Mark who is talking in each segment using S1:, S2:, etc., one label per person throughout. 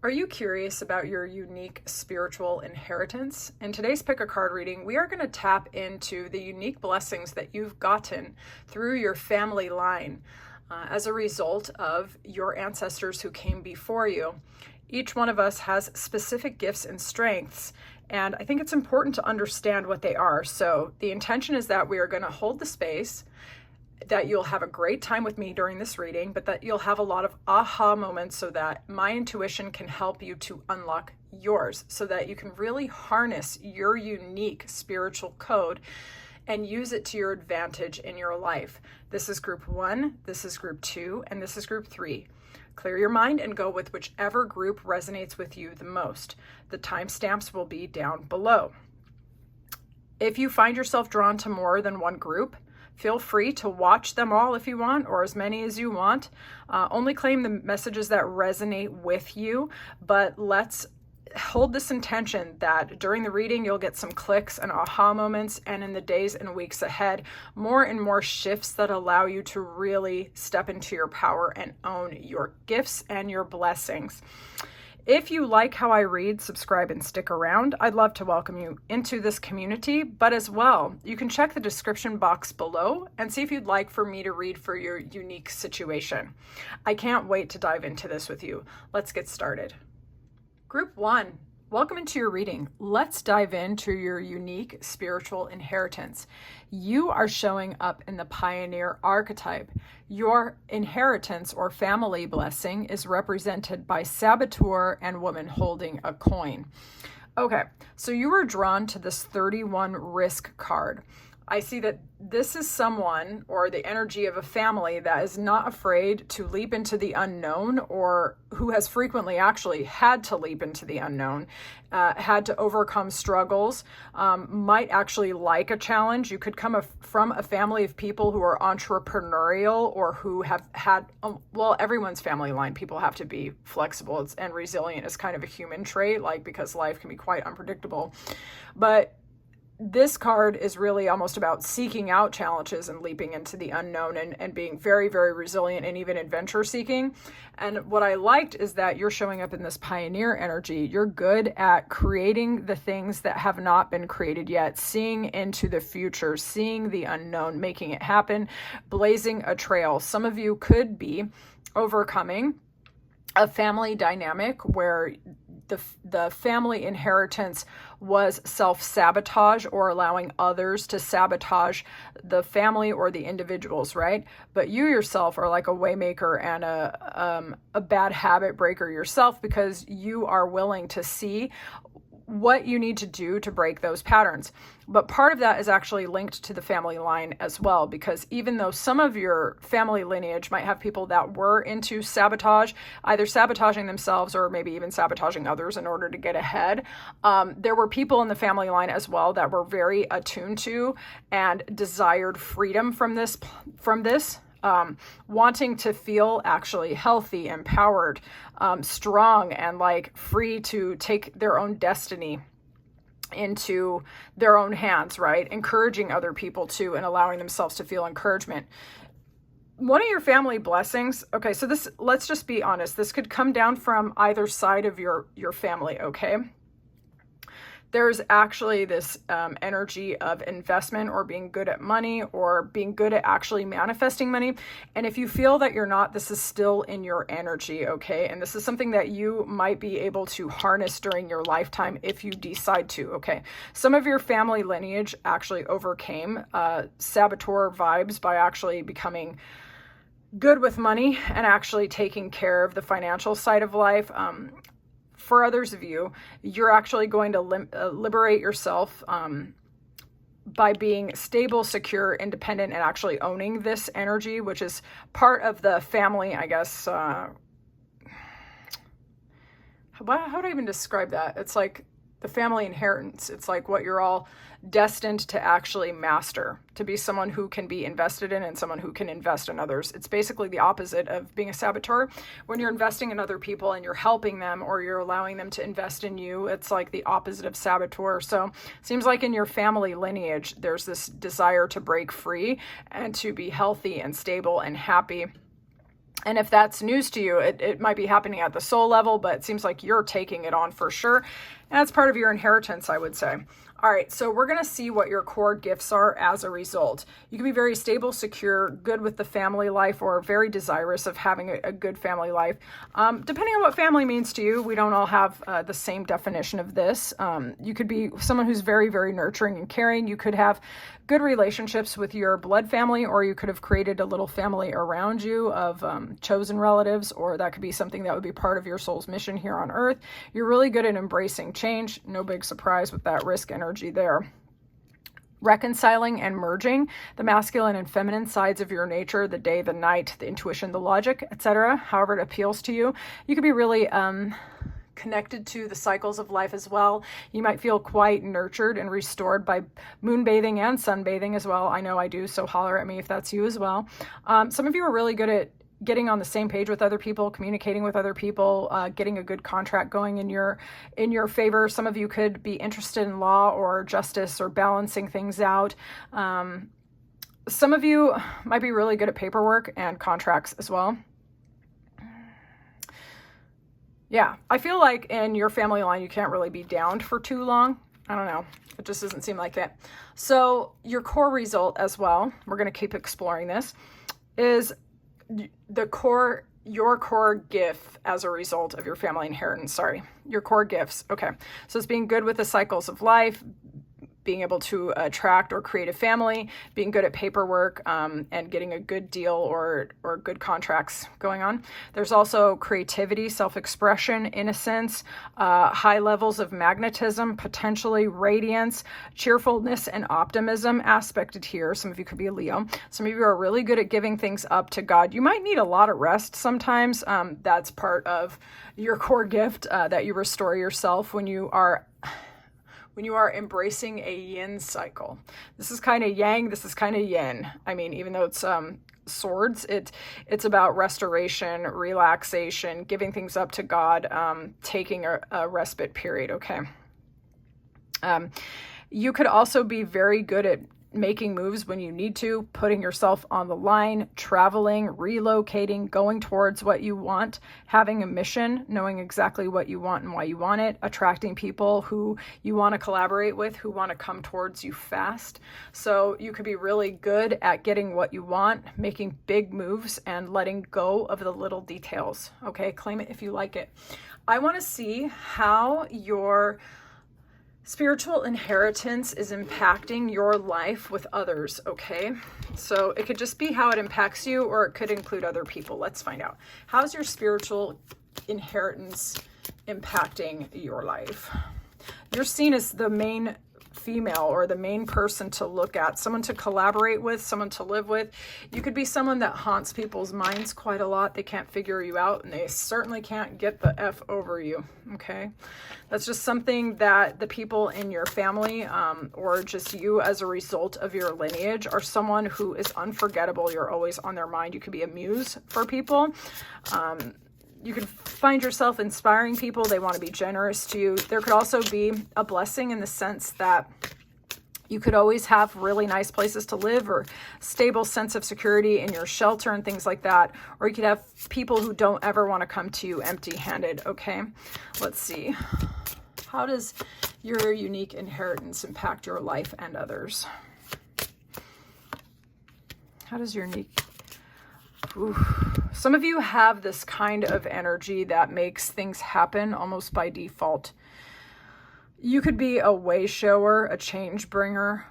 S1: Are you curious about your unique spiritual inheritance? In today's Pick a Card reading, we are going to tap into the unique blessings that you've gotten through your family line as a result of your ancestors who came before you. Each one of us has specific gifts and strengths, and I think it's important to understand what they are. So the intention is that we are going to hold the space, that you'll have a great time with me during this reading, but that you'll have a lot of aha moments so that my intuition can help you to unlock yours, so that you can really harness your unique spiritual code and use it to your advantage in your life. This is group 1, this is group 2, and this is group 3. Clear your mind and go with whichever group resonates with you the most. The timestamps will be down below. If you find yourself drawn to more than one group, feel free to watch them all if you want, or as many as you want. Only claim the messages that resonate with you, but let's hold this intention that during the reading you'll get some clicks and aha moments, and in the days and weeks ahead, more and more shifts that allow you to really step into your power and own your gifts and your blessings. If you like how I read, subscribe and stick around. I'd love to welcome you into this community, but as well, you can check the description box below and see if you'd like for me to read for your unique situation. I can't wait to dive into this with you. Let's get started. Group 1, welcome into your reading. Let's dive into your unique spiritual inheritance. You are showing up in the pioneer archetype. Your inheritance or family blessing is represented by saboteur and woman holding a coin. Okay, so you were drawn to this 31 risk card. I see that this is someone, or the energy of a family, that is not afraid to leap into the unknown, or who has frequently actually had to leap into the unknown, had to overcome struggles, might actually like a challenge. You could come from a family of people who are entrepreneurial, or who have had, well, everyone's family line, people have to be flexible and resilient is kind of a human trait, because life can be quite unpredictable. But this card is really almost about seeking out challenges and leaping into the unknown, and being very, very resilient and even adventure seeking. And what I liked is that you're showing up in this pioneer energy. You're good at creating the things that have not been created yet, seeing into the future, seeing the unknown, making it happen, blazing a trail. Some of you could be overcoming a family dynamic where the family inheritance was self-sabotage, or allowing others to sabotage the family or the individuals, right? But you yourself are like a waymaker and a bad habit breaker yourself, because you are willing to see what you need to do to break those patterns. But part of that is actually linked to the family line as well, because even though some of your family lineage might have people that were into sabotage, either sabotaging themselves or maybe even sabotaging others in order to get ahead, there were people in the family line as well that were very attuned to and desired freedom from this, wanting to feel actually healthy, empowered, strong, and free to take their own destiny into their own hands, right? Encouraging other people too, and allowing themselves to feel encouragement. One of your family blessings, okay, so this, let's just be honest, this could come down from either side of your family, okay? There's actually this energy of investment, or being good at money, or being good at actually manifesting money. And if you feel that you're not, this is still in your energy, okay? And this is something that you might be able to harness during your lifetime if you decide to, okay? Some of your family lineage actually overcame saboteur vibes by actually becoming good with money and actually taking care of the financial side of life. For others of you, you're actually going to liberate yourself by being stable, secure, independent, and actually owning this energy, which is part of the family, I guess. How do I even describe that? It's like the family inheritance. It's like what you're all destined to actually master, to be someone who can be invested in and someone who can invest in others. It's basically the opposite of being a saboteur. When you're investing in other people and you're helping them, or you're allowing them to invest in you, it's like the opposite of saboteur. So it seems like in your family lineage, there's this desire to break free and to be healthy and stable and happy. And if that's news to you, it might be happening at the soul level, but it seems like you're taking it on for sure. And that's part of your inheritance, I would say. All right, so we're going to see what your core gifts are as a result. You can be very stable, secure, good with the family life, or very desirous of having a good family life. Depending on what family means to you, we don't all have the same definition of this. You could be someone who's very, very nurturing and caring. You could have good relationships with your blood family, or you could have created a little family around you of chosen relatives, or that could be something that would be part of your soul's mission here on earth. You're really good at embracing change. No big surprise with that risk energy there. Reconciling and merging the masculine and feminine sides of your nature, the day, the night, the intuition, the logic, etc., however it appeals to you. You could be really connected to the cycles of life as well. You might feel quite nurtured and restored by moonbathing and sunbathing as well. I know I do, so holler at me if that's you as well. Some of you are really good at getting on the same page with other people, communicating with other people, getting a good contract going in your favor. Some of you could be interested in law or justice or balancing things out. Some of you might be really good at paperwork and contracts as well. Yeah, I feel like in your family line, you can't really be downed for too long. I don't know. It just doesn't seem like it. So your core result as well, we're going to keep exploring this, is your core gift as a result of your family inheritance. Your core gifts. Okay. So it's being good with the cycles of life, being able to attract or create a family, being good at paperwork, and getting a good deal or good contracts going on. There's also creativity, self-expression, innocence, high levels of magnetism, potentially radiance, cheerfulness, and optimism aspected here. Some of you could be a Leo. Some of you are really good at giving things up to God. You might need a lot of rest sometimes. That's part of your core gift, that you restore yourself when you are embracing a yin cycle. This is kind of yang, this is kind of yin. I mean, even though it's swords, it's about restoration, relaxation, giving things up to God, taking a respite period, okay? You could also be very good at making moves when you need to, putting yourself on the line, traveling, relocating, going towards what you want, having a mission, knowing exactly what you want and why you want it, attracting people who you want to collaborate with, who want to come towards you fast. So you could be really good at getting what you want, making big moves, and letting go of the little details. Okay, claim it if you like it. I want to see how your spiritual inheritance is impacting your life with others, okay? So it could just be how it impacts you, or it could include other people. Let's find out. How's your spiritual inheritance impacting your life? You're seen as the main female or the main person to look at, someone to collaborate with, someone to live with. You could be someone that haunts people's minds quite a lot. They can't figure you out, and they certainly can't get the F over you, okay? That's just something that the people in your family, or just you as a result of your lineage, are someone who is unforgettable. You're always on their mind. You could be a muse for people. You could find yourself inspiring people. They want to be generous to you. There could also be a blessing in the sense that you could always have really nice places to live, or stable sense of security in your shelter and things like that. Or you could have people who don't ever want to come to you empty-handed, okay? Let's see. How does your unique inheritance impact your life and others? How does your unique... Ooh. Some of you have this kind of energy that makes things happen almost by default. You could be a way shower, a change bringer.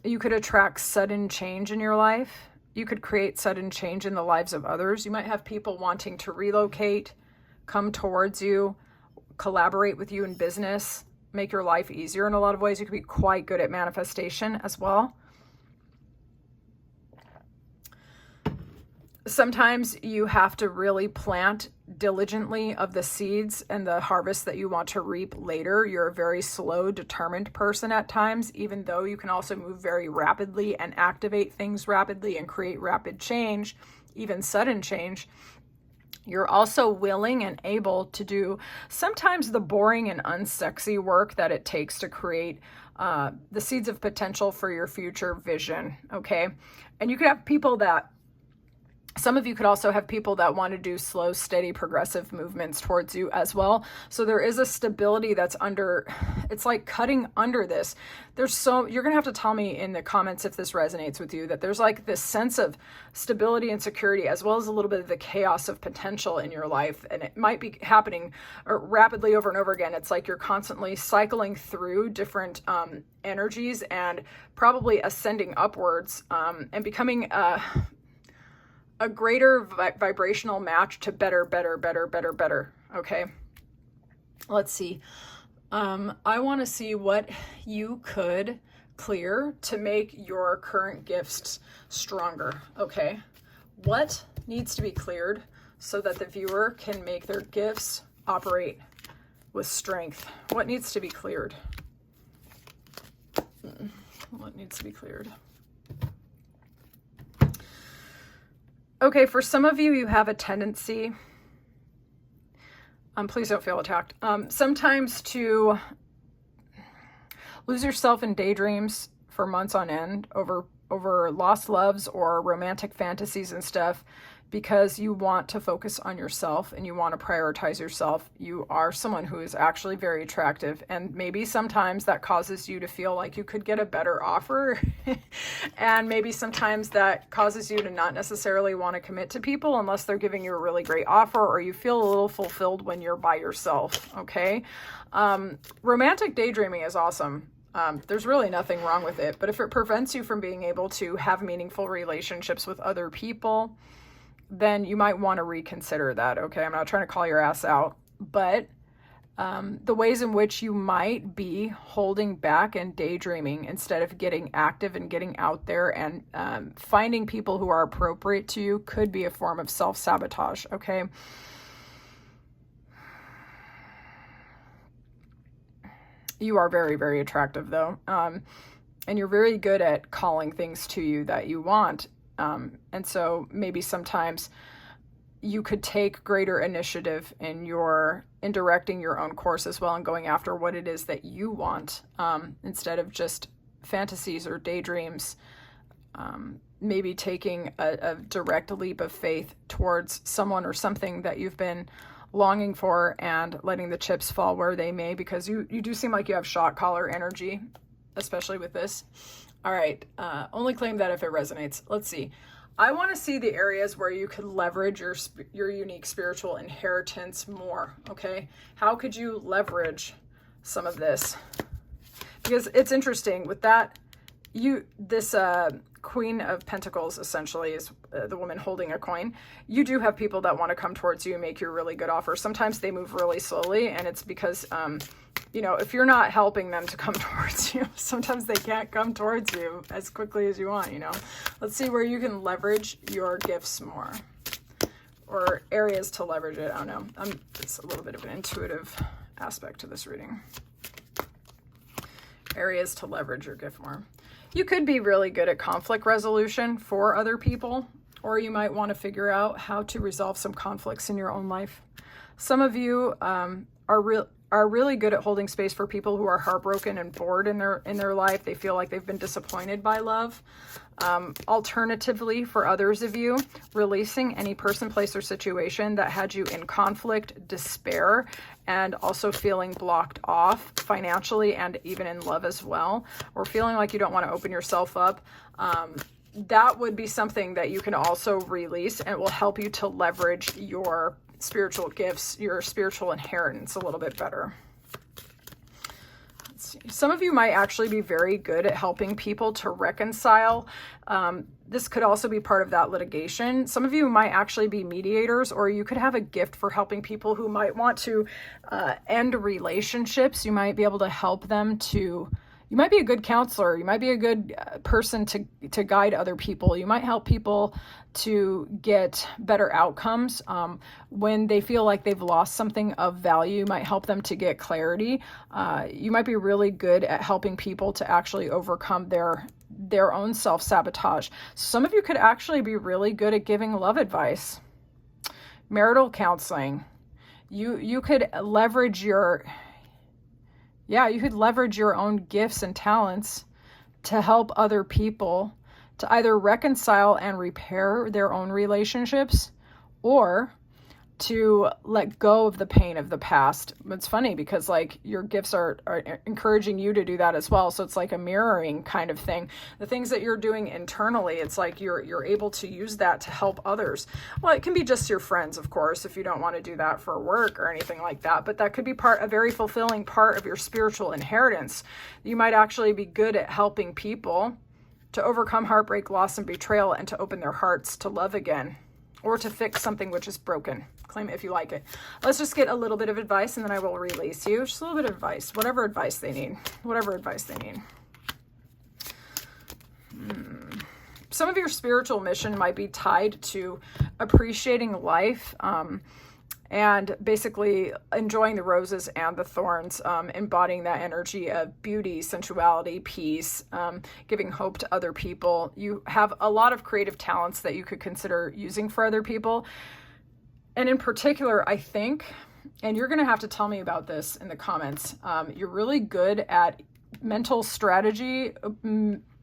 S1: You could attract sudden change in your life. You could create sudden change in the lives of others. You might have people wanting to relocate, come towards you, collaborate with you in business, make your life easier in a lot of ways. You could be quite good at manifestation as well. Sometimes you have to really plant diligently of the seeds and the harvest that you want to reap later. You're a very slow, determined person at times, even though you can also move very rapidly and activate things rapidly and create rapid change, even sudden change. You're also willing and able to do sometimes the boring and unsexy work that it takes to create the seeds of potential for your future vision, okay? And you could have people that Some of you could also have people that want to do slow, steady, progressive movements towards you as well. So there is a stability that's under, it's like cutting under this. You're going to have to tell me in the comments if this resonates with you, that there's like this sense of stability and security, as well as a little bit of the chaos of potential in your life. And it might be happening rapidly over and over again. It's like you're constantly cycling through different energies and probably ascending upwards and becoming a greater vibrational match to better. Okay. Let's see. I want to see what you could clear to make your current gifts stronger. Okay. What needs to be cleared so that the viewer can make their gifts operate with strength? What needs to be cleared? What needs to be cleared? Okay, for some of you, you have a tendency, please don't feel attacked, sometimes to lose yourself in daydreams for months on end over lost loves or romantic fantasies and stuff, because you want to focus on yourself and you want to prioritize yourself. You are someone who is actually very attractive, and maybe sometimes that causes you to feel like you could get a better offer. And maybe sometimes that causes you to not necessarily want to commit to people unless they're giving you a really great offer, or you feel a little fulfilled when you're by yourself. Okay. Romantic daydreaming is awesome. There's really nothing wrong with it, but if it prevents you from being able to have meaningful relationships with other people, then you might want to reconsider that. Okay. I'm not trying to call your ass out, but the ways in which you might be holding back and daydreaming instead of getting active and getting out there and finding people who are appropriate to you could be a form of self-sabotage. Okay. You are very, very attractive though. And you're very good at calling things to you that you want. And so maybe sometimes you could take greater initiative in directing your own course as well and going after what it is that you want, instead of just fantasies or daydreams. Maybe taking a direct leap of faith towards someone or something that you've been longing for and letting the chips fall where they may, because you do seem like you have shot caller energy, especially with this. All right. Only claim that if it resonates. Let's see. I want to see the areas where you could leverage your unique spiritual inheritance more. Okay. How could you leverage some of this? Because it's interesting with that. This Queen of Pentacles essentially is the woman holding a coin. You do have people that want to come towards you and make you a really good offer. Sometimes they move really slowly, and it's because, if you're not helping them to come towards you, sometimes they can't come towards you as quickly as you want, Let's see where you can leverage your gifts more, or areas to leverage it. I don't know. It's a little bit of an intuitive aspect to this reading. Areas to leverage your gift more. You could be really good at conflict resolution for other people, or you might want to figure out how to resolve some conflicts in your own life. Some of you are really good at holding space for people who are heartbroken and bored in their life. They feel like they've been disappointed by love. Alternatively, for others of you, releasing any person, place, or situation that had you in conflict, despair, and also feeling blocked off financially and even in love as well, or feeling like you don't want to open yourself up. That would be something that you can also release, and it will help you to leverage your spiritual gifts, your spiritual inheritance a little bit better. Let's see. Some of you might actually be very good at helping people to reconcile. This could also be part of that litigation. Some of you might actually be mediators, or you could have a gift for helping people who might want to end relationships. You might be able to help them to, you might be a good counselor. You might be a good person to guide other people. You might help people to get better outcomes when they feel like they've lost something of value. You might help them to get clarity. You might be really good at helping people to actually overcome their own self-sabotage. Some of you could actually be really good at giving love advice, marital counseling. You could leverage your own gifts and talents to help other people to either reconcile and repair their own relationships, or to let go of the pain of the past. It's funny because like your gifts are encouraging you to do that as well. So it's like a mirroring kind of thing. The things that you're doing internally, it's like you're able to use that to help others. Well, it can be just your friends, of course, if you don't want to do that for work or anything like that. But that could be a very fulfilling part of your spiritual inheritance. You might actually be good at helping people to overcome heartbreak, loss, and betrayal, and to open their hearts to love again, or to fix something which is broken. Claim it if you like it. Let's just get a little bit of advice and then I will release you. Just a little bit of advice, whatever advice they need. Whatever advice they need. Some of your spiritual mission might be tied to appreciating life, and basically enjoying the roses and the thorns, embodying that energy of beauty, sensuality, peace, giving hope to other people. You have a lot of creative talents that you could consider using for other people. And in particular, I think, and you're going to have to tell me about this in the comments, you're really good at mental strategy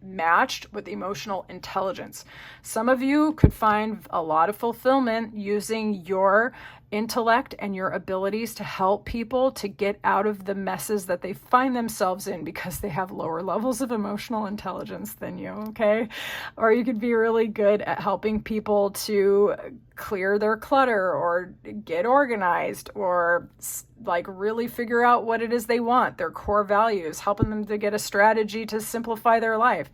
S1: matched with emotional intelligence. Some of you could find a lot of fulfillment using your intellect and your abilities to help people to get out of the messes that they find themselves in because they have lower levels of emotional intelligence than you, okay? Or you could be really good at helping people to clear their clutter or get organized, or like really figure out what it is they want, their core values, helping them to get a strategy to simplify their life.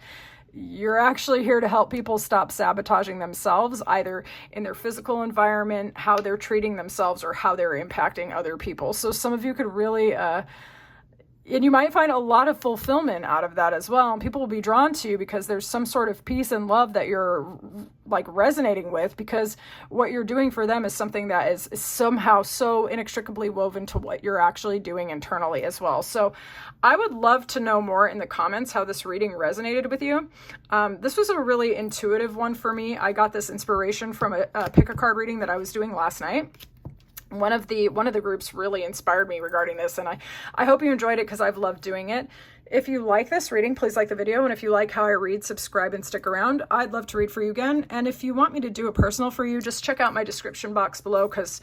S1: You're actually here to help people stop sabotaging themselves, either in their physical environment, how they're treating themselves, or how they're impacting other people. So some of you could really, and you might find a lot of fulfillment out of that as well. And people will be drawn to you because there's some sort of peace and love that you're like resonating with, because what you're doing for them is something that is somehow so inextricably woven to what you're actually doing internally as well. So I would love to know more in the comments how this reading resonated with you. This was a really intuitive one for me. I got this inspiration from a pick a card reading that I was doing last night. One of the groups really inspired me regarding this, and I hope you enjoyed it because I've loved doing it. If you like this reading, please like the video, and if you like how I read, subscribe and stick around. I'd love to read for you again, and if you want me to do a personal for you, just check out my description box below because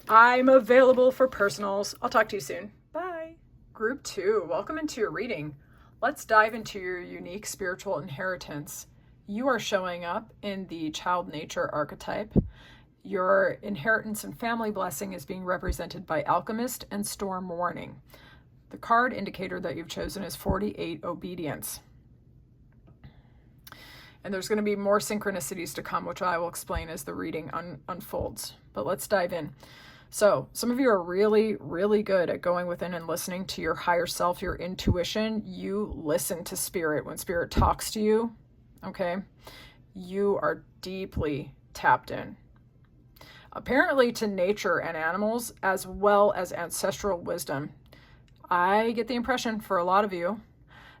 S1: I'm available for personals. I'll talk to you soon. Bye. Group 2, welcome into your reading. Let's dive into your unique spiritual inheritance. You are showing up in the child nature archetype. Your inheritance and family blessing is being represented by Alchemist and Storm Warning. The card indicator that you've chosen is 48, Obedience. And there's going to be more synchronicities to come, which I will explain as the reading unfolds. But let's dive in. So some of you are really, really good at going within and listening to your higher self, your intuition. You listen to spirit when spirit talks to you, okay? You are deeply tapped in. Apparently to nature and animals, as well as ancestral wisdom. I get the impression for a lot of you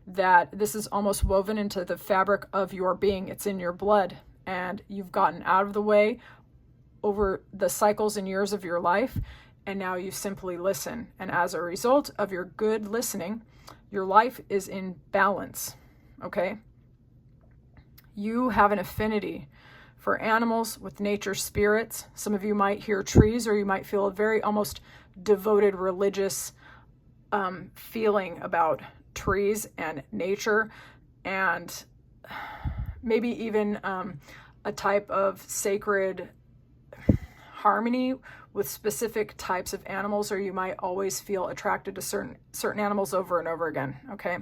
S1: that this is almost woven into the fabric of your being. It's in your blood, and you've gotten out of the way over the cycles and years of your life, and now you simply listen. And as a result of your good listening, your life is in balance, okay? You have an affinity for animals with nature spirits. Some of you might hear trees, or you might feel a very almost devoted religious feeling about trees and nature, and maybe even a type of sacred harmony with specific types of animals, or you might always feel attracted to certain animals over and over again, okay?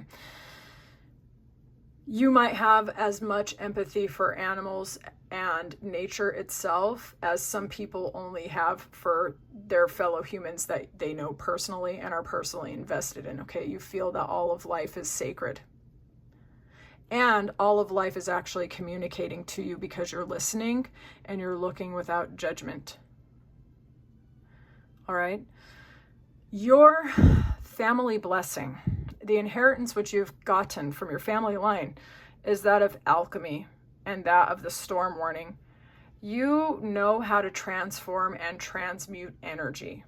S1: You might have as much empathy for animals and nature itself as some people only have for their fellow humans that they know personally and are personally invested in, okay? You feel that all of life is sacred. And all of life is actually communicating to you because you're listening and you're looking without judgment. All right? Your family blessing, the inheritance which you've gotten from your family line, is that of alchemy and that of the storm warning. You know how to transform and transmute energy.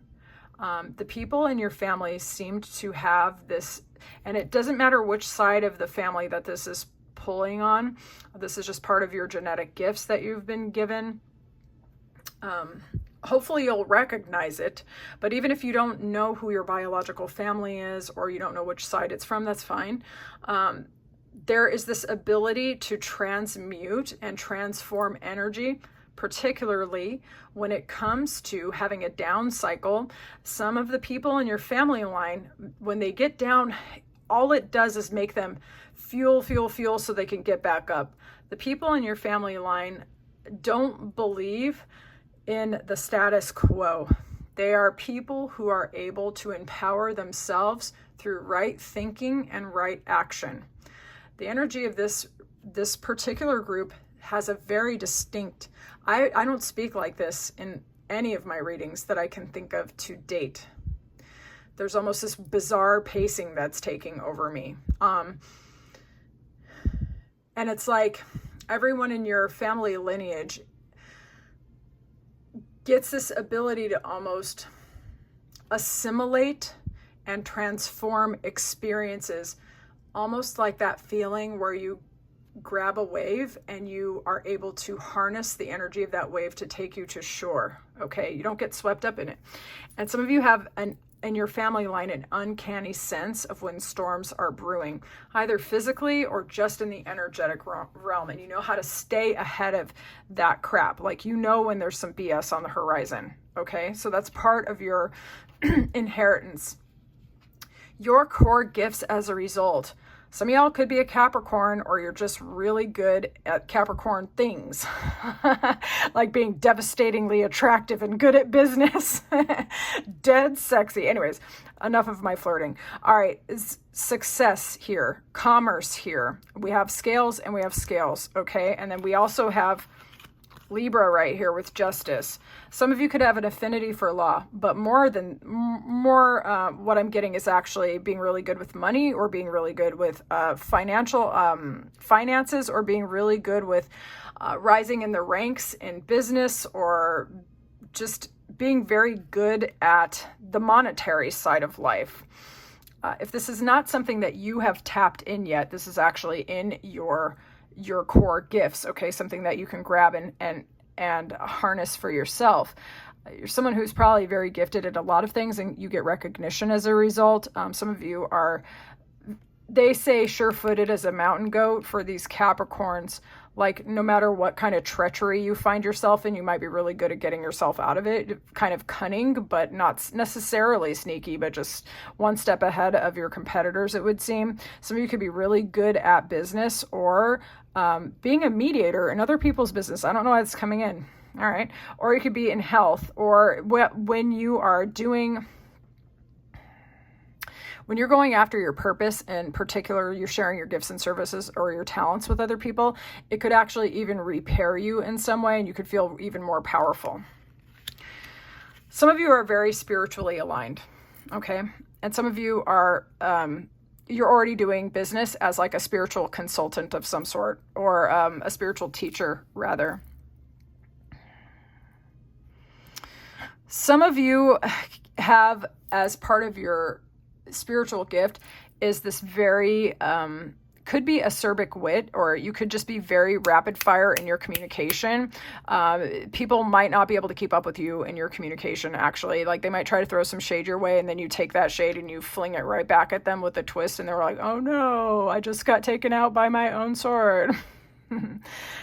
S1: The people in your family seemed to have this, and it doesn't matter which side of the family that this is pulling on. This is just part of your genetic gifts that you've been given. Hopefully you'll recognize it, but even if you don't know who your biological family is, or you don't know which side it's from, that's fine. There is this ability to transmute and transform energy, particularly when it comes to having a down cycle. Some of the people in your family line, when they get down, all it does is make them fuel so they can get back up. The people in your family line don't believe in the status quo. They are people who are able to empower themselves through right thinking and right action. The energy of this particular group has a very distinct, I don't speak like this in any of my readings that I can think of to date. There's almost this bizarre pacing that's taking over me. And it's like everyone in your family lineage gets this ability to almost assimilate and transform experiences, almost like that feeling where you grab a wave and you are able to harness the energy of that wave to take you to shore. Okay, you don't get swept up in it. And some of you have in your family line an uncanny sense of when storms are brewing, either physically or just in the energetic realm, and you know how to stay ahead of that crap. Like, you know when there's some BS on the horizon. Okay, so that's part of your inheritance. Your core gifts as a result. Some of y'all could be a Capricorn, or you're just really good at Capricorn things, like being devastatingly attractive and good at business, dead sexy. Anyways, enough of my flirting. All right, success here, commerce here. We have scales and we have scales, okay? And then we also have Libra right here with justice. Some of you could have an affinity for law, but more what I'm getting is actually being really good with money, or being really good with finances, or being really good with rising in the ranks in business, or just being very good at the monetary side of life. If this is not something that you have tapped in yet, this is actually in your core gifts, okay? Something that you can grab and harness for yourself. You're someone who's probably very gifted at a lot of things, and you get recognition as a result. Some of you are, they say, sure-footed as a mountain goat for these Capricorns. Like, no matter what kind of treachery you find yourself in, you might be really good at getting yourself out of it. Kind of cunning, but not necessarily sneaky, but just one step ahead of your competitors, it would seem. Some of you could be really good at business, or being a mediator in other people's business. I don't know why it's coming in. All right. Or you could be in health, or when you are doing... When you're going after your purpose, in particular, you're sharing your gifts and services or your talents with other people, it could actually even repair you in some way, and you could feel even more powerful. Some of you are very spiritually aligned, okay? And some of you are, you're already doing business as like a spiritual consultant of some sort, or a spiritual teacher, rather. Some of you have, as part of your spiritual gift, is this very could be acerbic wit, or you could just be very rapid fire in your communication. People might not be able to keep up with you in your communication, actually. Like, they might try to throw some shade your way, and then you take that shade and you fling it right back at them with a twist, and they're like, oh no, I just got taken out by my own sword.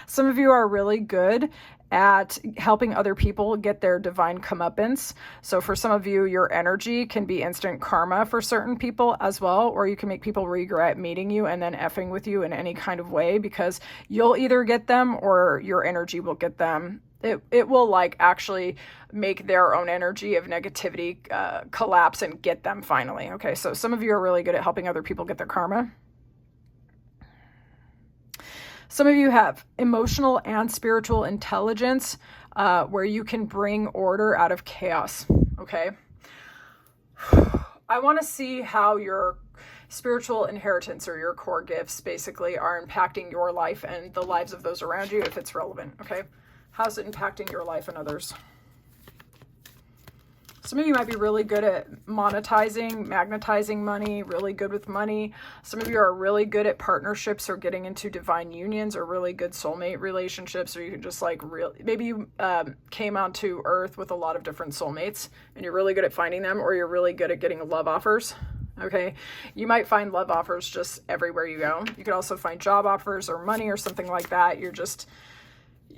S1: Some of you are really good at helping other people get their divine comeuppance. So for some of you, your energy can be instant karma for certain people as well, or you can make people regret meeting you and then effing with you in any kind of way, because you'll either get them or your energy will get them. It will like actually make their own energy of negativity collapse and get them finally. Okay, so some of you are really good at helping other people get their karma. Some of you have emotional and spiritual intelligence, where you can bring order out of chaos, okay? I want to see how your spiritual inheritance, or your core gifts, basically are impacting your life and the lives of those around you, if it's relevant, okay? How's it impacting your life and others? Some of you might be really good at monetizing, magnetizing money, really good with money. Some of you are really good at partnerships or getting into divine unions or really good soulmate relationships, or you can just like maybe you came onto earth with a lot of different soulmates and you're really good at finding them, or you're really good at getting love offers. Okay, you might find love offers just everywhere you go. You could also find job offers or money or something like that.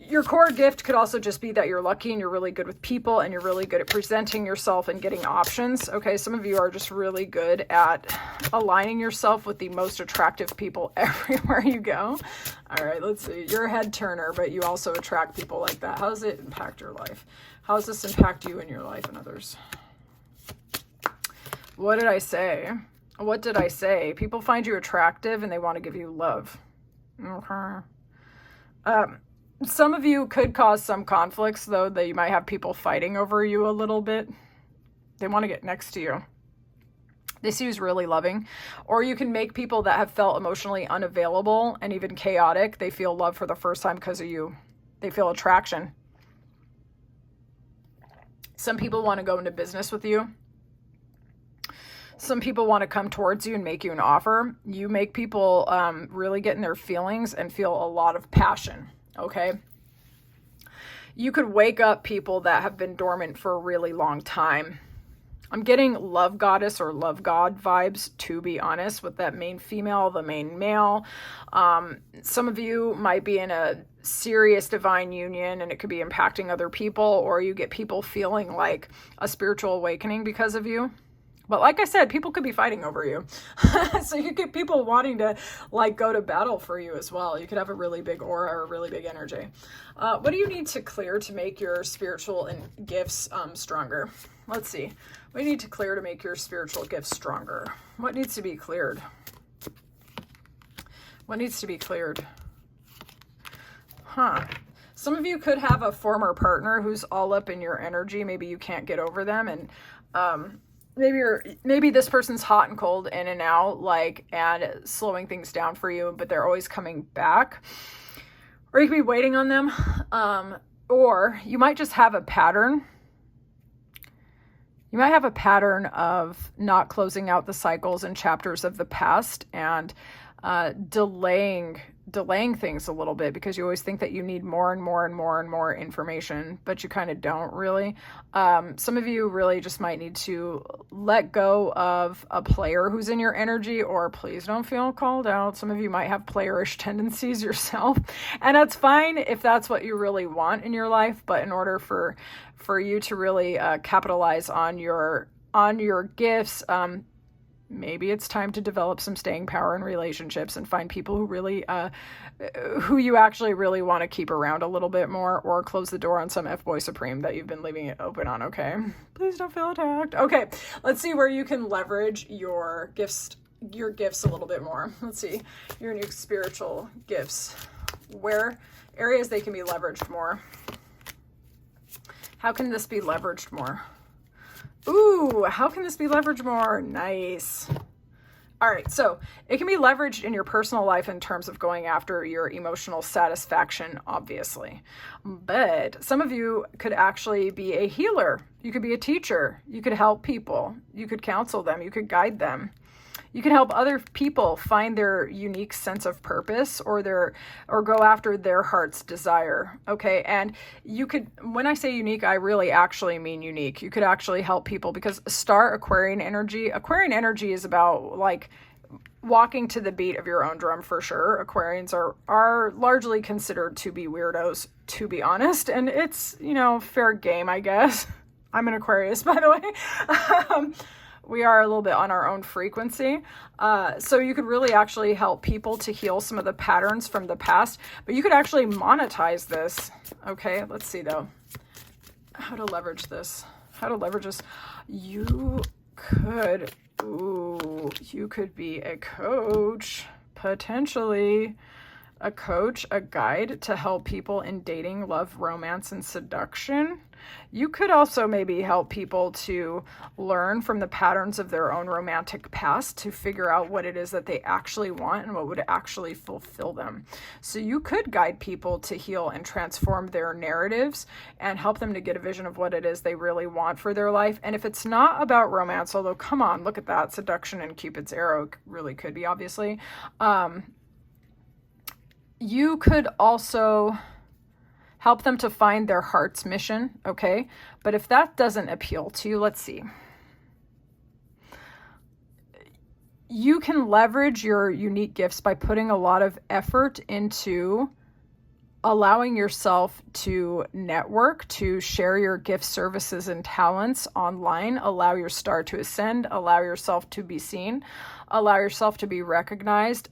S1: Your core gift could also just be that you're lucky and you're really good with people and you're really good at presenting yourself and getting options. Okay, some of you are just really good at aligning yourself with the most attractive people everywhere you go. All right, let's see. You're a head turner, but you also attract people like that. How does it impact your life? How does this impact you and your life and others? What did I say? What did I say? People find you attractive and they want to give you love. Okay. Some of you could cause some conflicts, though, that you might have people fighting over you a little bit. They want to get next to you. They see you as really loving. Or you can make people that have felt emotionally unavailable and even chaotic, they feel love for the first time because of you. They feel attraction. Some people want to go into business with you. Some people want to come towards you and make you an offer. You make people really get in their feelings and feel a lot of passion, okay? You could wake up people that have been dormant for a really long time. I'm getting love goddess or love god vibes, to be honest, with that main female, the main male. Some of you might be in a serious divine union and it could be impacting other people, or you get people feeling like a spiritual awakening because of you. But like I said, people could be fighting over you. So you get people wanting to like go to battle for you as well. You could have a really big aura or a really big energy. What do you need to clear to make your spiritual and gifts stronger? Let's see. What do you need to clear to make your spiritual gifts stronger? What needs to be cleared? What needs to be cleared? Some of you could have a former partner who's all up in your energy. Maybe you can't get over them, and maybe this person's hot and cold, in and out, like, and slowing things down for you, but they're always coming back. Or you could be waiting on them. Or you might just have a pattern. You might have a pattern of not closing out the cycles and chapters of the past and delaying things a little bit because you always think that you need more and more and more and more information, but you kind of don't really. Some of you really just might need to let go of a player who's in your energy, or please don't feel called out. Some of you might have playerish tendencies yourself, and that's fine if that's what you really want in your life. But in order for you to really capitalize on your gifts, maybe it's time to develop some staying power in relationships and find people who really, who you actually really want to keep around a little bit more, or close the door on some F-boy supreme that you've been leaving it open on, okay? Please don't feel attacked. Okay, let's see where you can leverage your gifts a little bit more. Let's see, your new spiritual gifts, where areas they can be leveraged more. How can this be leveraged more? Ooh, how can this be leveraged more? Nice. All right, so it can be leveraged in your personal life in terms of going after your emotional satisfaction, obviously. But some of you could actually be a healer. You could be a teacher. You could help people. You could counsel them. You could guide them. You can help other people find their unique sense of purpose, or go after their heart's desire. Okay. And you could, when I say unique, I really actually mean unique. You could actually help people, because star Aquarian energy is about like walking to the beat of your own drum, for sure. Aquarians are largely considered to be weirdos, to be honest. And it's, fair game, I guess. I'm an Aquarius, by the way. We are a little bit on our own frequency. So you could really actually help people to heal some of the patterns from the past, but you could actually monetize this. Okay, let's see though. How to leverage this. You could be a coach, potentially. A coach, a guide to help people in dating, love, romance, and seduction. You could also maybe help people to learn from the patterns of their own romantic past to figure out what it is that they actually want and what would actually fulfill them. So you could guide people to heal and transform their narratives and help them to get a vision of what it is they really want for their life. And if it's not about romance, although come on, look at that, seduction and Cupid's arrow really could be, obviously. You could also help them to find their heart's mission, okay? But if that doesn't appeal to you, let's see. You can leverage your unique gifts by putting a lot of effort into allowing yourself to network, to share your gifts, services, and talents online, allow your star to ascend, allow yourself to be seen, allow yourself to be recognized.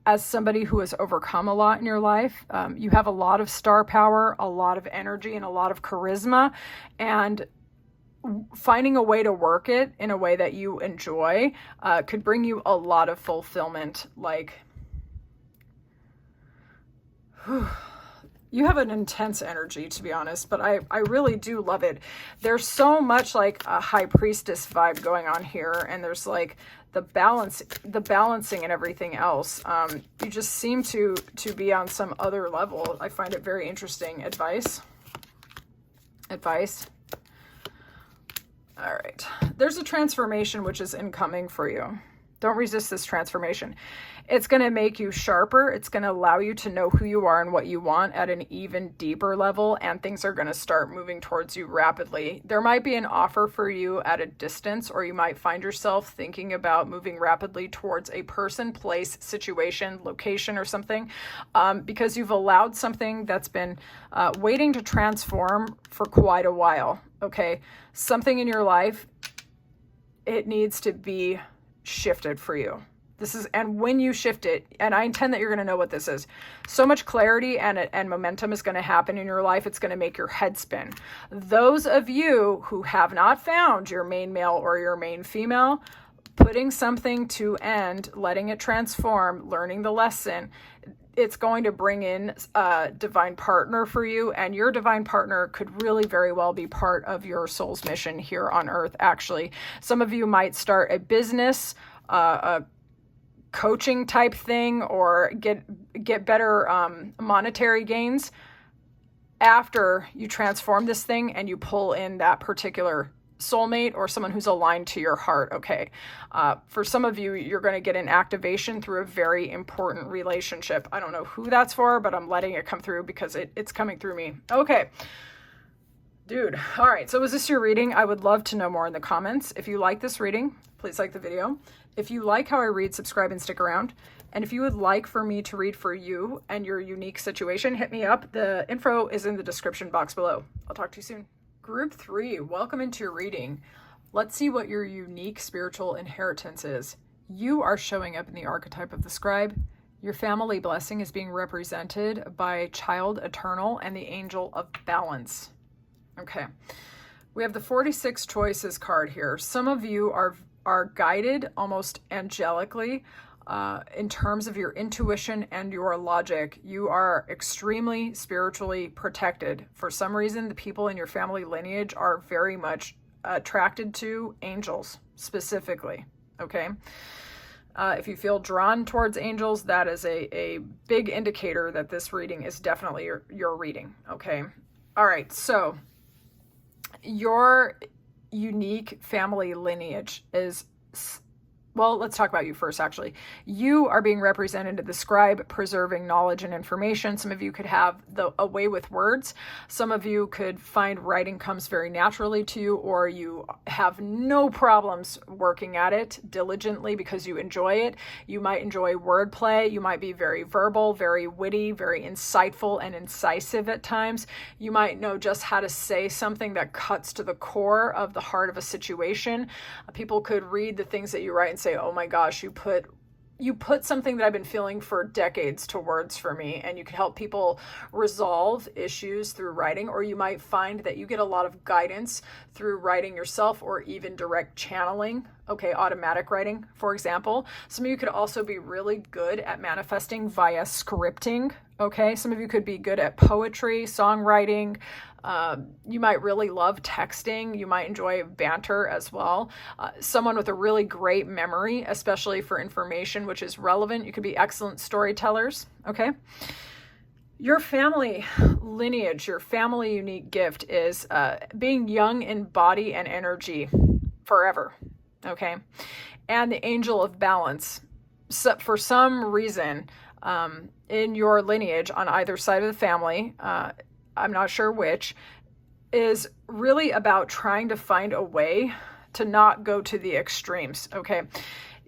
S1: As somebody who has overcome a lot in your life, you have a lot of star power, a lot of energy, and a lot of charisma, and finding a way to work it in a way that you enjoy could bring you a lot of fulfillment. Like, you have an intense energy, to be honest, but I really do love it. There's so much like a high priestess vibe going on here, and there's like the balancing and everything else. You just seem to be on some other level. I find it very interesting. Advice. All right. There's a transformation which is incoming for you. Don't resist this transformation. It's going to make you sharper. It's going to allow you to know who you are and what you want at an even deeper level, and things are going to start moving towards you rapidly. There might be an offer for you at a distance, or you might find yourself thinking about moving rapidly towards a person, place, situation, location, or something, because you've allowed something that's been waiting to transform for quite a while, okay? Something in your life, it needs to be shifted for you. And when you shift it, and I intend that you're going to know what this is, so much clarity and momentum is going to happen in your life. It's going to make your head spin. Those of you who have not found your main male or your main female, putting something to end, letting it transform, learning the lesson, it's going to bring in a divine partner for you, and your divine partner could really very well be part of your soul's mission here on earth, actually. Some of you might start a business, a coaching type thing, or get better monetary gains after you transform this thing and you pull in that particular soulmate or someone who's aligned to your heart, okay? For some of you, you're going to get an activation through a very important relationship. I don't know who that's for, but I'm letting it come through because it's coming through me. Okay. Dude. All right. So is this your reading? I would love to know more in the comments. If you like this reading, please like the video. If you like how I read, subscribe and stick around. And if you would like for me to read for you and your unique situation, hit me up. The info is in the description box below. I'll talk to you soon. Group 3, welcome into your reading. Let's see what your unique spiritual inheritance is. You are showing up in the archetype of the scribe. Your family blessing is being represented by Child Eternal and the Angel of Balance. Okay. We have the 46 choices card here. Some of you are guided almost angelically in terms of your intuition and your logic. You are extremely spiritually protected. For some reason, the people in your family lineage are very much attracted to angels specifically, okay? If you feel drawn towards angels, that is a big indicator that this reading is definitely your reading, okay? All right, so your unique family lineage is... Well, let's talk about you first, actually. You are being represented as the scribe, preserving knowledge and information. Some of you could have a way with words. Some of you could find writing comes very naturally to you, or you have no problems working at it diligently because you enjoy it. You might enjoy wordplay. You might be very verbal, very witty, very insightful and incisive at times. You might know just how to say something that cuts to the core of the heart of a situation. People could read the things that you write and say, oh my gosh, you put something that I've been feeling for decades to words for me, and you can help people resolve issues through writing. Or you might find that you get a lot of guidance through writing yourself, or even direct channeling, okay, automatic writing, for example. Some of you could also be really good at manifesting via scripting, okay? Some of you could be good at poetry, songwriting, You might really love texting. You might enjoy banter as well. Someone with a really great memory, especially for information which is relevant. You could be excellent storytellers, okay? Your family lineage, your family unique gift is being young in body and energy forever, okay? And the angel of balance. So for some reason, in your lineage on either side of the family, I'm not sure which, is really about trying to find a way to not go to the extremes, okay?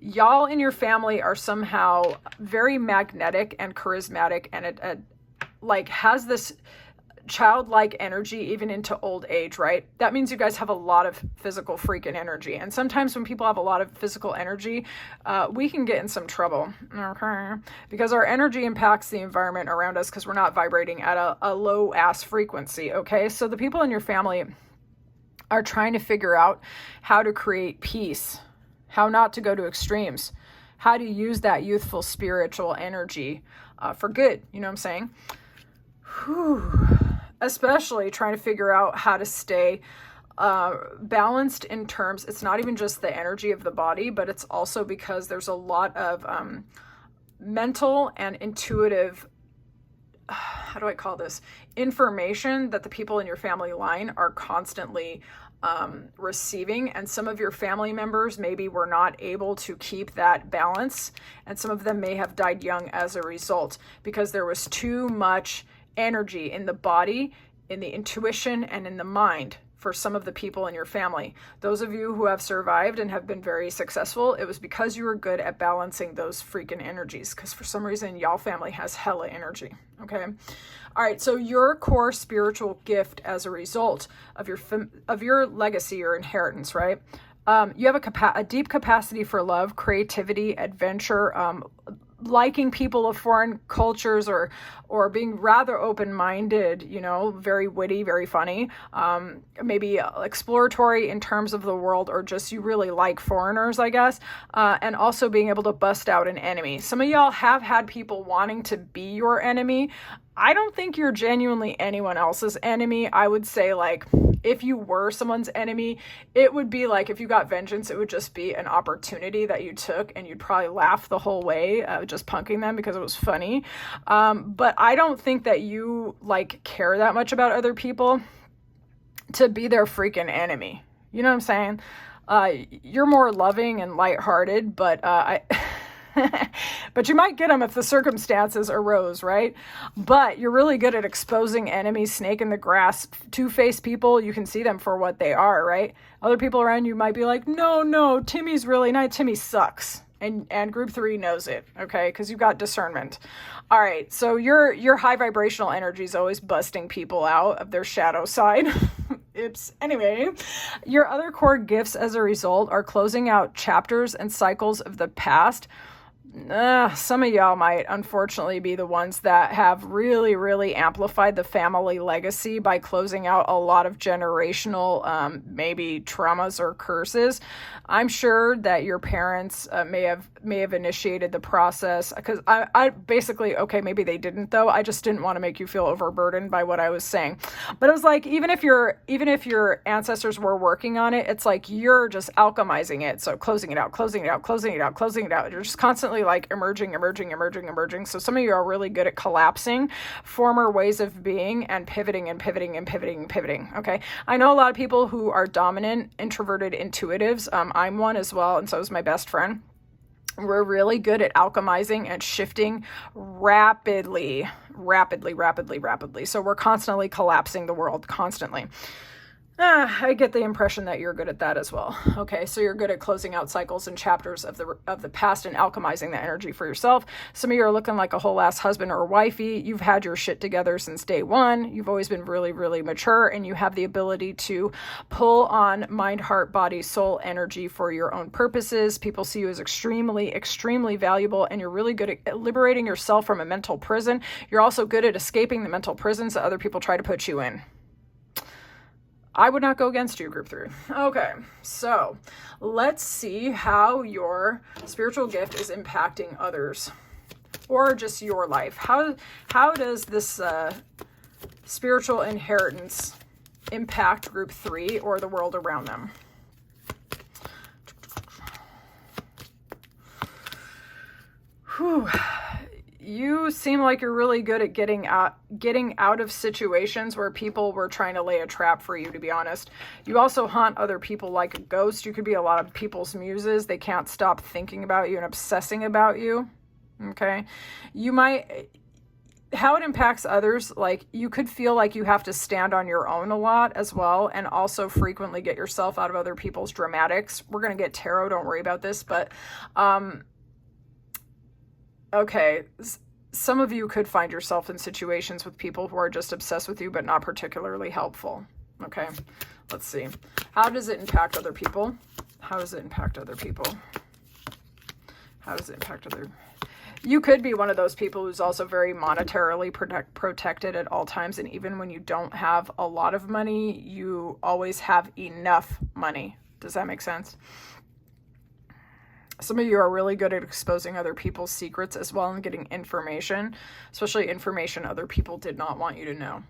S1: Y'all in your family are somehow very magnetic and charismatic, and it like has this childlike energy even into old age, right? That means you guys have a lot of physical freaking energy. And sometimes when people have a lot of physical energy, we can get in some trouble, okay? Because our energy impacts the environment around us because we're not vibrating at a low ass frequency, okay? So the people in your family are trying to figure out how to create peace, how not to go to extremes, how to use that youthful spiritual energy for good, you know what I'm saying? Whew. Especially trying to figure out how to stay balanced in terms, it's not even just the energy of the body, but it's also because there's a lot of mental and intuitive, how do I call this, information that the people in your family line are constantly receiving. And some of your family members maybe were not able to keep that balance. And some of them may have died young as a result because there was too much energy in the body, in the intuition, and in the mind for some of the people in your family. Those of you who have survived and have been very successful, it was because you were good at balancing those freaking energies, because for some reason y'all family has hella energy, okay? All right, so your core spiritual gift as a result of your legacy, your inheritance, right? You have a deep capacity for love, creativity, adventure, liking people of foreign cultures, or being rather open-minded, you know, very witty, very funny, maybe exploratory in terms of the world, or just you really like foreigners, I guess, and also being able to bust out an enemy. Some of y'all have had people wanting to be your enemy. I don't think you're genuinely anyone else's enemy. I would say, like, if you were someone's enemy, it would be like, if you got vengeance, it would just be an opportunity that you took, and you'd probably laugh the whole way, just punking them because it was funny. But I don't think that you like care that much about other people to be their freaking enemy. You know what I'm saying? You're more loving and lighthearted, but but you might get them if the circumstances arose, right? But you're really good at exposing enemies, snake in the grass, two-faced people. You can see them for what they are, right? Other people around you might be like, no, Timmy's really nice. Timmy sucks. And group 3 knows it, okay? Because you've got discernment. All right, so your high vibrational energy is always busting people out of their shadow side. Oops. Anyway, your other core gifts as a result are closing out chapters and cycles of the past. Some of y'all might unfortunately be the ones that have really, really amplified the family legacy by closing out a lot of generational, maybe traumas or curses. I'm sure that your parents may have initiated the process, because I basically, okay, maybe they didn't though. I just didn't want to make you feel overburdened by what I was saying. But it was like, even if your ancestors were working on it, it's like you're just alchemizing it. So closing it out. You're just constantly like emerging. So some of you are really good at collapsing former ways of being and pivoting. Okay. I know a lot of people who are dominant, introverted intuitives. I'm one as well. And so is my best friend. We're really good at alchemizing and shifting rapidly. So we're constantly collapsing the world, constantly. I get the impression that you're good at that as well. Okay, so you're good at closing out cycles and chapters of the past and alchemizing the energy for yourself. Some of you are looking like a whole ass husband or wifey. You've had your shit together since day one. You've always been really, really mature, and you have the ability to pull on mind, heart, body, soul energy for your own purposes. People see you as extremely, extremely valuable, and you're really good at liberating yourself from a mental prison. You're also good at escaping the mental prisons that other people try to put you in. I would not go against you, group 3. Okay, so let's see how your spiritual gift is impacting others, or just your life. How does this spiritual inheritance impact group 3 or the world around them? Whew. You seem like you're really good at getting out of situations where people were trying to lay a trap for you, to be honest. You also haunt other people like a ghost. You could be a lot of people's muses. They can't stop thinking about you and obsessing about you. Okay? You might... How it impacts others, like you could feel like you have to stand on your own a lot as well, and also frequently get yourself out of other people's dramatics. We're going to get tarot, don't worry about this, but okay, some of you could find yourself in situations with people who are just obsessed with you but not particularly helpful. Okay, let's see. How does it impact other people? How does it impact other people? How does it impact other... You could be one of those people who's also very monetarily protected at all times. And even when you don't have a lot of money, you always have enough money. Does that make sense? Some of you are really good at exposing other people's secrets as well and getting information, especially information other people did not want you to know.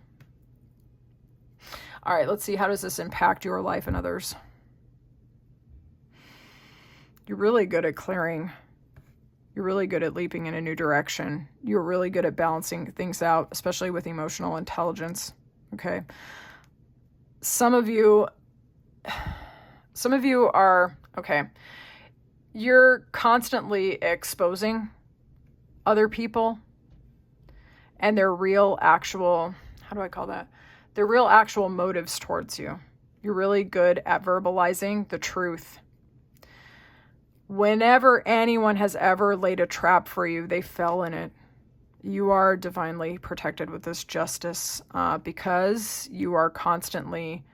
S1: All right, let's see. How does this impact your life and others? You're really good at clearing. You're really good at leaping in a new direction. You're really good at balancing things out, especially with emotional intelligence. Okay. Some of you are, okay, you're constantly exposing other people and their real actual, how do I call that? Their real actual motives towards you. You're really good at verbalizing the truth. Whenever anyone has ever laid a trap for you, they fell in it. You are divinely protected with this justice because you are constantly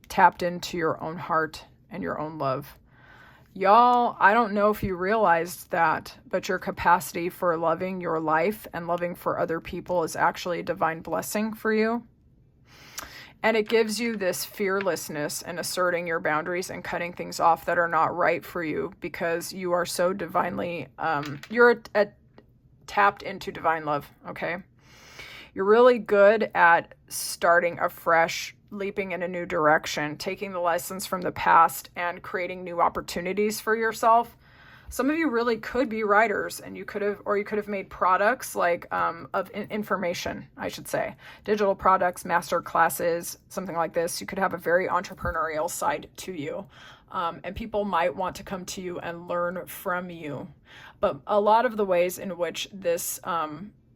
S1: tapped into your own heart and your own love. Y'all, I don't know if you realized that, but your capacity for loving your life and loving for other people is actually a divine blessing for you. And it gives you this fearlessness and asserting your boundaries and cutting things off that are not right for you because you are so divinely, you're tapped into divine love, okay? You're really good at starting afresh, leaping in a new direction, taking the lessons from the past and creating new opportunities for yourself. Some of you really could be writers, and you could have made products like of information, I should say, digital products, master classes, something like this. You could have a very entrepreneurial side to you, and people might want to come to you and learn from you. But a lot of the ways in which this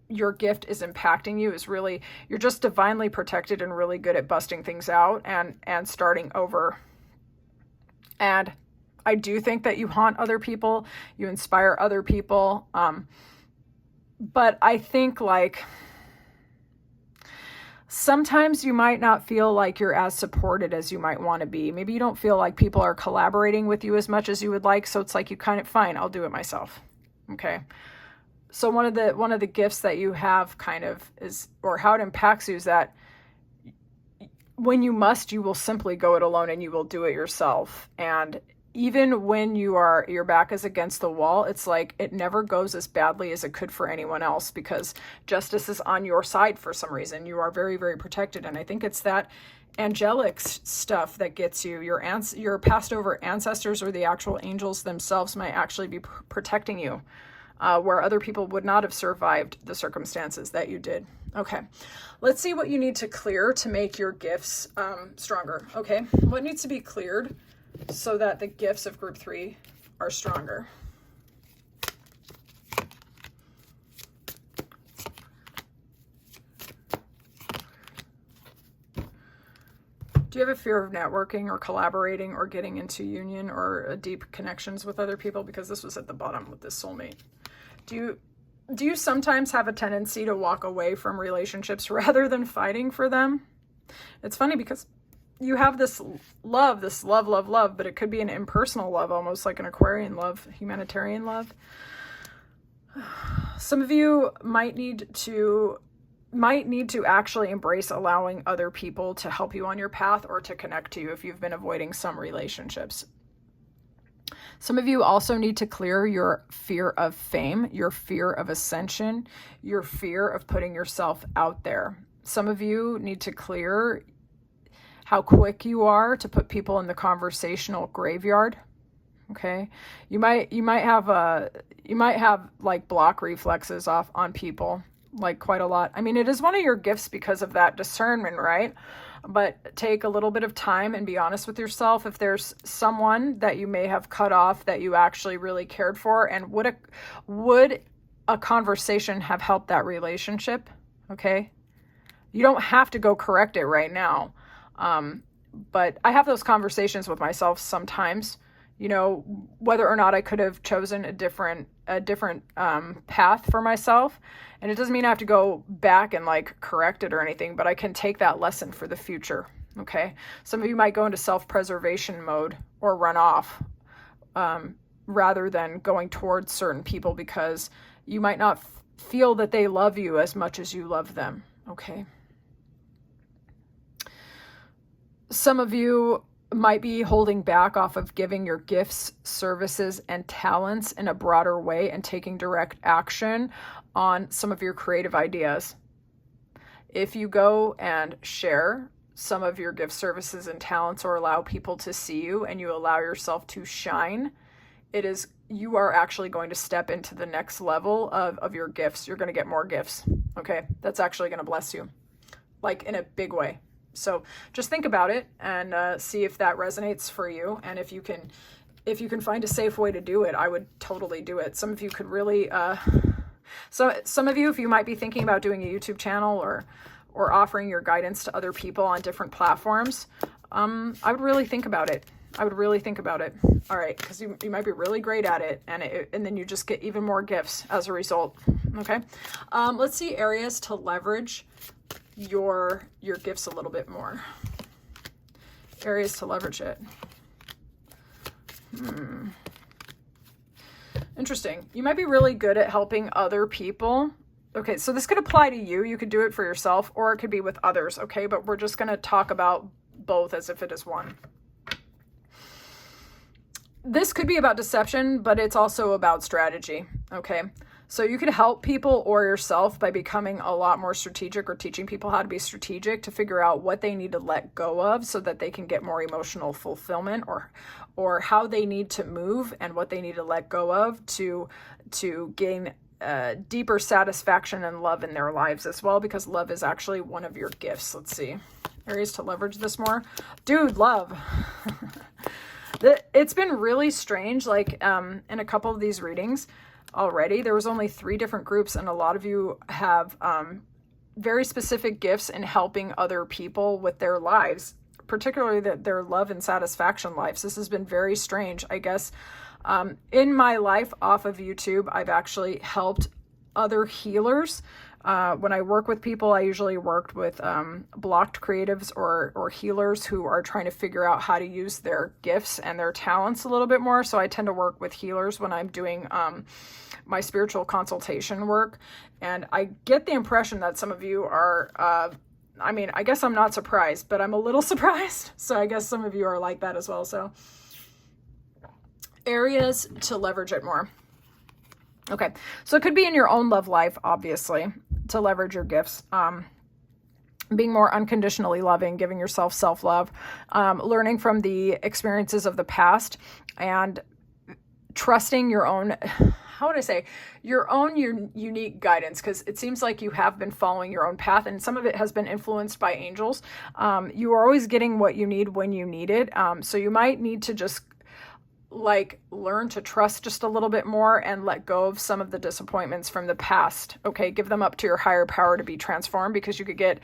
S1: your gift is impacting you is really, you're just divinely protected and really good at busting things out and starting over. And I do think that you haunt other people, you inspire other people. But I think like sometimes you might not feel like you're as supported as you might want to be. Maybe you don't feel like people are collaborating with you as much as you would like. So it's like you kind of, fine, I'll do it myself. Okay. So one of the gifts that you have kind of is, or how it impacts you is that when you must, you will simply go it alone and you will do it yourself. And even when your back is against the wall, it's like it never goes as badly as it could for anyone else because justice is on your side for some reason. You are very, very protected. And I think it's that angelic stuff that gets you. Your passed over ancestors or the actual angels themselves might actually be protecting you, where other people would not have survived the circumstances that you did. Okay, let's see what you need to clear to make your gifts stronger. Okay, what needs to be cleared so that the gifts of group 3 are stronger? Do you have a fear of networking or collaborating or getting into union or deep connections with other people? Because this was at the bottom with this soulmate. Do you sometimes have a tendency to walk away from relationships rather than fighting for them? It's funny because you have this love, but it could be an impersonal love, almost like an Aquarian love, humanitarian love. Some of you might need to actually embrace allowing other people to help you on your path or to connect to you if you've been avoiding some relationships. Some of you also need to clear your fear of fame, your fear of ascension, your fear of putting yourself out there. Some of you need to clear how quick you are to put people in the conversational graveyard. Okay, you might have like block reflexes off on people, like quite a lot. I mean, it is one of your gifts because of that discernment, right? But take a little bit of time and be honest with yourself. If there's someone that you may have cut off that you actually really cared for, and would a conversation have helped that relationship? Okay, you don't have to go correct it right now. But I have those conversations with myself sometimes, you know, whether or not I could have chosen a different path for myself. And it doesn't mean I have to go back and like correct it or anything, but I can take that lesson for the future. Okay. Some of you might go into self-preservation mode or run off, rather than going towards certain people because you might not feel that they love you as much as you love them. Okay. Some of you might be holding back off of giving your gifts, services, and talents in a broader way and taking direct action on some of your creative ideas. If you go and share some of your gifts, services, and talents, or allow people to see you and you allow yourself to shine, you are actually going to step into the next level of your gifts. You're going to get more gifts. Okay. That's actually going to bless you, like in a big way. So just think about it and see if that resonates for you. And if you can find a safe way to do it, I would totally do it. Some of you could really, some of you, if you might be thinking about doing a YouTube channel or offering your guidance to other people on different platforms, I would really think about it. All right. Because you might be really great at it, and then you just get even more gifts as a result. Okay. Let's see areas to leverage your gifts a little bit more. Areas to leverage it. Interesting. You might be really good at helping other people. Okay, so this could apply to you. You could do it for yourself, or it could be with others, okay? But we're just going to talk about both as if it is one. This could be about deception, but it's also about strategy, okay? So you could help people or yourself by becoming a lot more strategic, or teaching people how to be strategic to figure out what they need to let go of so that they can get more emotional fulfillment, or how they need to move and what they need to let go of to gain deeper satisfaction and love in their lives as well, because love is actually one of your gifts. Let's see. Areas to leverage this more. Dude, love. It's been really strange, like in a couple of these readings already, there was only 3 different groups, and a lot of you have very specific gifts in helping other people with their lives, particularly their love and satisfaction lives. This has been very strange. I guess in my life off of YouTube, I've actually helped other healers. When I work with people, I usually worked with blocked creatives or healers who are trying to figure out how to use their gifts and their talents a little bit more. So I tend to work with healers when I'm doing my spiritual consultation work. And I get the impression that some of you are, I mean, I guess I'm not surprised, but I'm a little surprised. So I guess some of you are like that as well. So areas to leverage it more. Okay, so it could be in your own love life, obviously, to leverage your gifts. Being more unconditionally loving, giving yourself self-love, learning from the experiences of the past, and trusting your own, how would I say, your own unique guidance, because it seems like you have been following your own path, and some of it has been influenced by angels. You are always getting what you need when you need it, so you might need to just like learn to trust just a little bit more and let go of some of the disappointments from the past. Okay, give them up to your higher power to be transformed, because you could get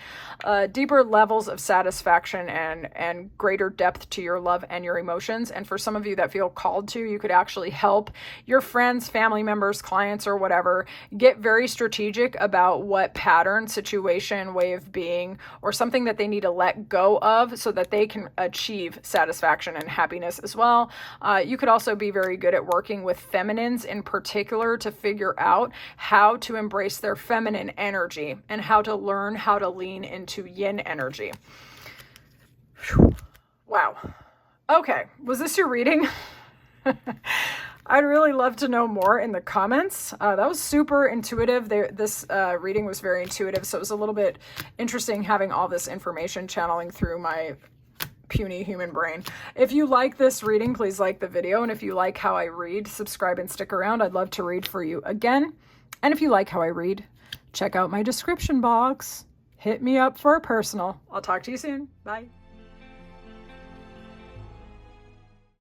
S1: deeper levels of satisfaction and greater depth to your love and your emotions. And for some of you that feel called to, you could actually help your friends, family members, clients, or whatever get very strategic about what pattern, situation, way of being, or something that they need to let go of so that they can achieve satisfaction and happiness as well. You could also be very good at working with feminines in particular to figure out how to embrace their feminine energy and how to learn how to lean into yin energy. Wow. Okay. Was this your reading? I'd really love to know more in the comments. That was super intuitive. This reading was very intuitive, so it was a little bit interesting having all this information channeling through my puny human brain. If you like this reading, please like the video. And if you like how I read, subscribe and stick around. I'd love to read for you again. And if you like how I read, check out my description box. Hit me up for a personal. I'll talk to you soon. Bye.